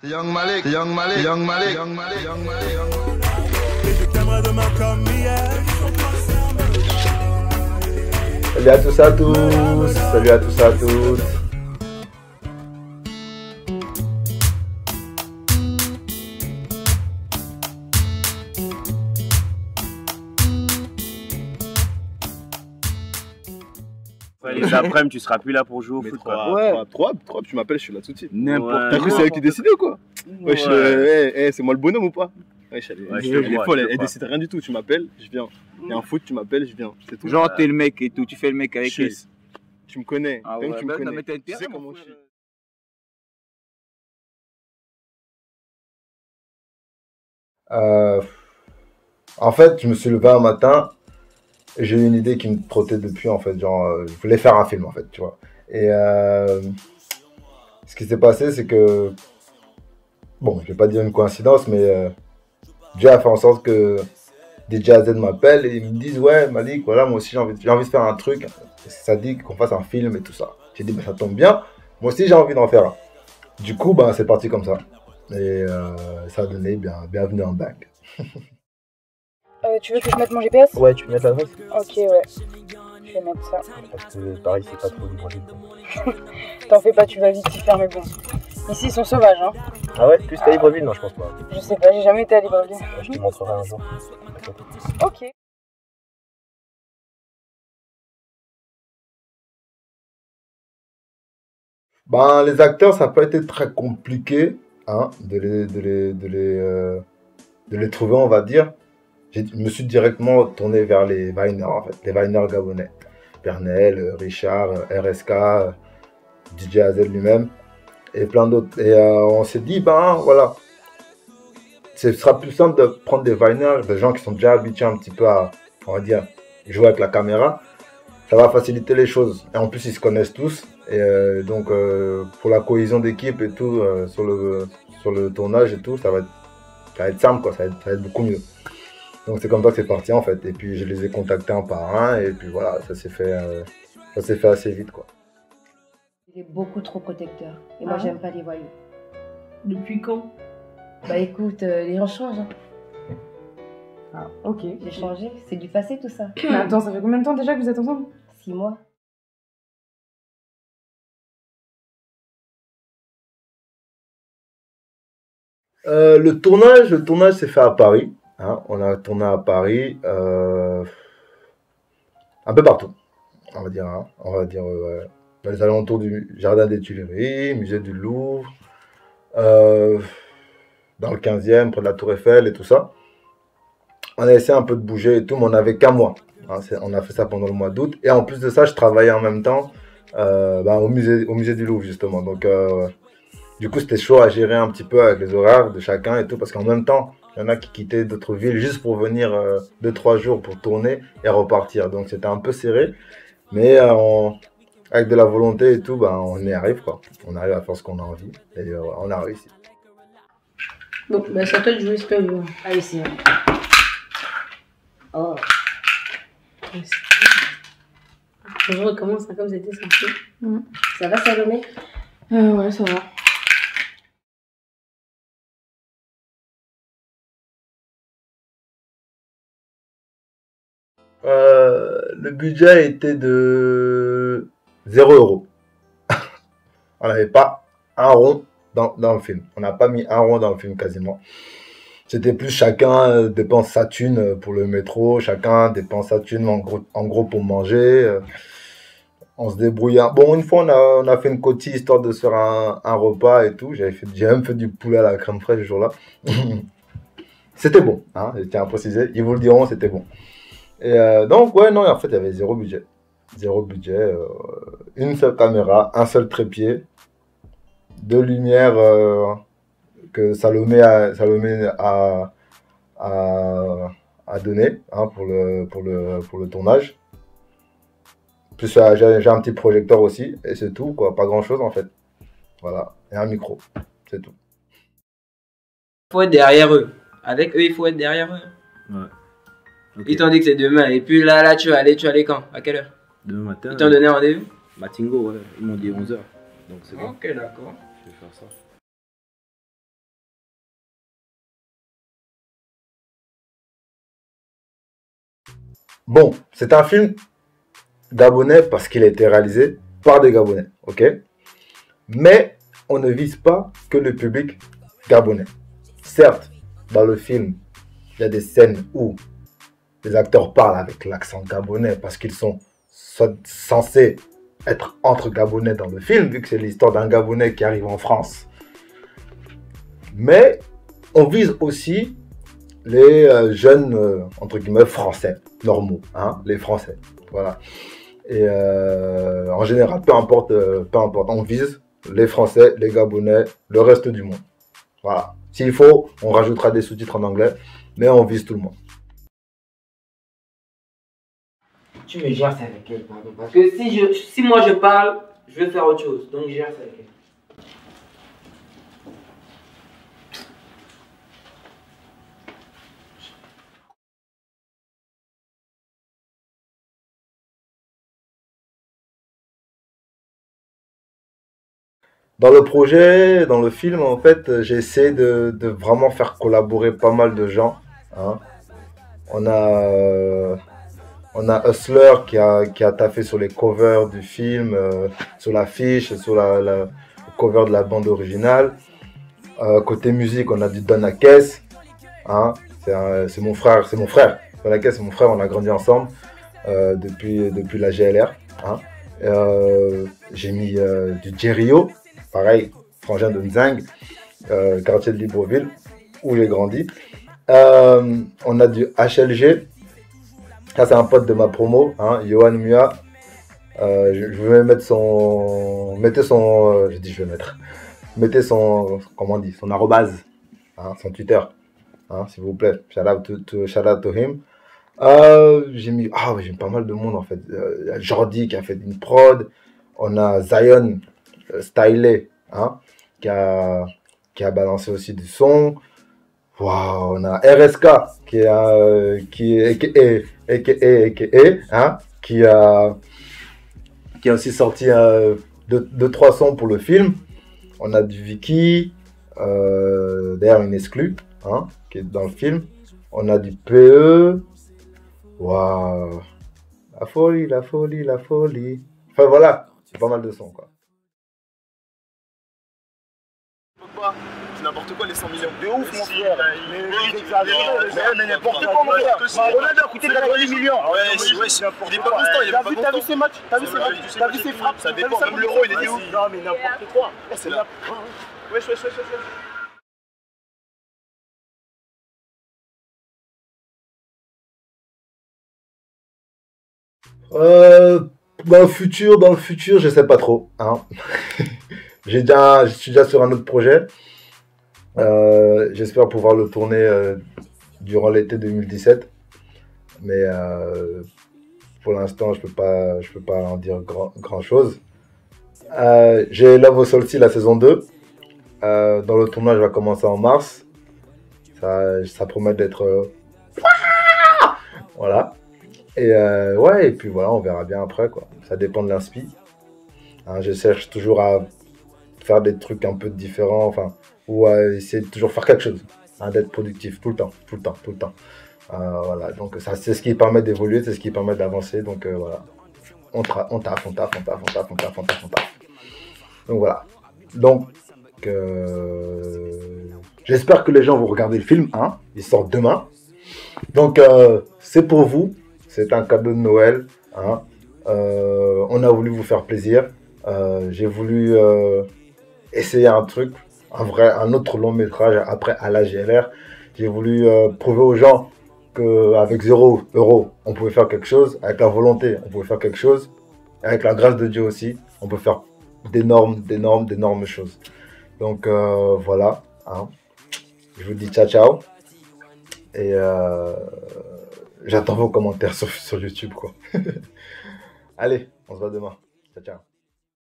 Young Malik, Young Malik, Young Malik, Young Malik, Young Malik, Young Malik. Salut à tous, salut à tous, à toutes. Les après-midi, tu seras plus là pour jouer au foot. Trop, tu m'appelles, je suis là tout de suite. N'importe T'as cru c'est elle qui décidait ou quoi? Ouais, c'est moi le bonhomme ou pas? Ouais, elle est folle, elle décide rien du tout. Tu m'appelles, je viens. Il y a un foot, tu m'appelles, je viens. C'est tout. Genre, t'es le mec et tout, tu fais le mec avec elle. Tu me connais, Ah même ouais, tu me bah, non, connais. mais t'as une Tu sais pierre, comment mon je suis. frère. En fait, je me suis levé un matin et j'ai eu une idée qui me trottait depuis, en fait. Genre, je voulais faire un film, en fait, tu vois. Et ce qui s'est passé, c'est que, bon, je vais pas dire une coïncidence, mais Dieu a fait en sorte que DJ AZ m'appelle et ils me disent, ouais, Malik, voilà, moi aussi j'ai envie de faire un truc. Ça dit qu'on fasse un film et tout ça. J'ai dit, bah, ça tombe bien, moi aussi j'ai envie d'en faire un. Du coup, bah, c'est parti comme ça. Et ça a donné bienvenue en bac. Tu veux que je mette mon GPS? Ouais, tu peux mettre l'adresse? Ok, ouais. Je vais mettre ça. Parce que pareil, c'est pas trop libre. T'en fais pas, tu vas vite t'y faire, mais bon. Ici, ils sont sauvages, hein. Ah ouais, plus qu'à Libreville? Non, je pense pas. Je sais pas, j'ai jamais été à Libreville. Je te montrerai un jour. Ok. Ben, les acteurs, ça n'a pas été très compliqué hein, de les trouver, on va dire. Je me suis directement tourné vers les Viners, en fait, les Viners gabonais. Pernel, Richard, RSK, DJ AZ lui-même et plein d'autres. Et on s'est dit, ben voilà, ce sera plus simple de prendre des Viners, des gens qui sont déjà habitués un petit peu à, on va dire, jouer avec la caméra. Ça va faciliter les choses. Et en plus, ils se connaissent tous. Et donc, pour la cohésion d'équipe et tout, sur le tournage et tout, ça va être simple, quoi. Ça va être beaucoup mieux. Donc, c'est comme ça que c'est parti, en fait. Et puis, je les ai contactés un par un. Et puis, voilà, ça s'est fait assez vite, quoi. Il est beaucoup trop protecteur. Et moi, j'aime pas les voyous. Depuis quand? Bah écoute, les gens changent. Hein. Ah, ok. J'ai changé. C'est du passé, tout ça. Mais attends, ça fait combien de temps déjà que vous êtes ensemble? 6 mois. Le tournage s'est fait à Paris. Hein. On a tourné à Paris, un peu partout, on va dire. Hein. Dans les alentours du Jardin des Tuileries, Musée du Louvre, dans le 15e, près de la Tour Eiffel et tout ça. On a essayé un peu de bouger et tout, mais on n'avait qu'un mois. Hein. On a fait ça pendant le mois d'août. Et en plus de ça, je travaillais en même temps au musée du Louvre, justement. Donc, du coup, c'était chaud à gérer un petit peu avec les horaires de chacun et tout, parce qu'en même temps, il y en a qui quittaient d'autres villes juste pour venir 2-3 jours pour tourner et repartir. Donc, c'était un peu serré, mais avec de la volonté et tout, on y arrive, quoi. On arrive à faire ce qu'on a envie et on a réussi. Bon, bah c'est à toi de jouer, c'est pas bon. Allez, c'est vrai. Oh. Je recommence comme c'était censé. Ça va, Salomé? Ouais, ça va. Le budget était de 0 €. On n'avait pas un rond dans le film. On n'a pas mis un rond dans le film quasiment. C'était plus chacun dépense sa thune pour le métro, chacun dépense sa thune en gros pour manger. On se débrouille. Bon, une fois, on a fait une coquille histoire de se faire un repas et tout. J'ai même fait du poulet à la crème fraîche ce jour-là. C'était bon, hein, je tiens à préciser. Ils vous le diront, c'était bon. Et donc, ouais, non, en fait, il y avait zéro budget. Zéro budget. Une seule caméra, un seul trépied, 2 lumières que Salomé a donné hein, pour le tournage. Plus j'ai un petit projecteur aussi, et c'est tout, quoi. Pas grand chose en fait. Voilà, et un micro, c'est tout. Il faut être derrière eux. Avec eux, il faut être derrière eux. Ouais. Okay. Ils t'ont dit que c'est demain. Et puis là, tu vas aller quand? À quelle heure? Demain matin. Ils t'ont donné rendez-vous? Matingo, ouais. Ils m'ont dit 11 h. Donc c'est bon. Ok, d'accord. Je vais faire ça. Bon, c'est un film gabonais parce qu'il a été réalisé par des Gabonais, ok? Mais on ne vise pas que le public gabonais. Certes, dans le film, il y a des scènes où les acteurs parlent avec l'accent gabonais parce qu'ils sont censés être entre Gabonais dans le film, vu que c'est l'histoire d'un Gabonais qui arrive en France. Mais on vise aussi les jeunes, entre guillemets, français, normaux, hein, les Français, voilà. Et en général, peu importe, on vise les Français, les Gabonais, le reste du monde. Voilà. S'il faut, on rajoutera des sous-titres en anglais, mais on vise tout le monde. Tu me gères ça avec elle, pardon. Parce que si moi je parle, je vais faire autre chose. Donc gère ça avec elle. Dans le projet, dans le film, en fait, j'essaie de vraiment faire collaborer pas mal de gens, hein. On a, on a Hustler qui a taffé sur les covers du film, sur l'affiche, sur le cover de la bande originale. Côté musique, on a du Donna Kess, hein. C'est mon frère. Donna Kess, c'est mon frère, on a grandi ensemble depuis la GLR, hein. J'ai mis du Jerio, pareil, frangin de Nzang, quartier de Libreville, où j'ai grandi. On a du HLG, ça c'est un pote de ma promo, hein, Johan Mua. Je vais mettre son. Mettez son. Comment on dit? Son arrobase, hein, son Twitter, hein, s'il vous plaît. Shout out to him. J'ai mis pas mal de monde en fait. Il y a Jordi qui a fait une prod. On a Zion Stylé, hein, qui a balancé aussi du son. Waouh, on a RSK qui est hein, qui a aussi sorti deux trois sons pour le film. On a du Vicky, d'ailleurs une exclue, hein, qui est dans le film. On a du PE. Waouh, la folie. Enfin voilà, c'est pas mal de sons quoi. C'est n'importe quoi les 100 millions. De ouf mon frère. Mais n'importe quoi mon frère. Ronaldo a coûté 90 millions. Ouais, il est pas constant, il est pas constant. T'as vu ses matchs? T'as vu ses frappes? Ça dépend, même l'euro il était où? Non mais n'importe quoi. C'est là. Wesh. Dans le futur, je sais pas trop, hein. Je suis déjà sur un autre projet. J'espère pouvoir le tourner durant l'été 2017. Mais pour l'instant, je peux pas en dire grand chose. J'ai Love au Solstice la saison 2. Dans le tournage va commencer en mars. Ça promet d'être voilà. Et ouais, et puis voilà, on verra bien après quoi. Ça dépend de l'inspi. Hein, je cherche toujours à faire des trucs un peu différents, enfin, ou à essayer de toujours faire quelque chose, hein, d'être productif tout le temps. Voilà, donc ça c'est ce qui permet d'évoluer, c'est ce qui permet d'avancer, donc voilà. On taffe. Donc voilà. Donc j'espère que les gens vont regarder le film, hein. Il sort demain. Donc c'est pour vous, c'est un cadeau de Noël, hein. On a voulu vous faire plaisir. J'ai voulu essayer un truc, un autre long métrage après à la GLR. J'ai voulu prouver aux gens qu'avec 0 euros, on pouvait faire quelque chose. Avec la volonté, on pouvait faire quelque chose. Avec la grâce de Dieu aussi, on peut faire d'énormes choses. Donc voilà, hein. Je vous dis ciao. Et j'attends vos commentaires sur YouTube, quoi. Allez, on se voit demain. Ciao.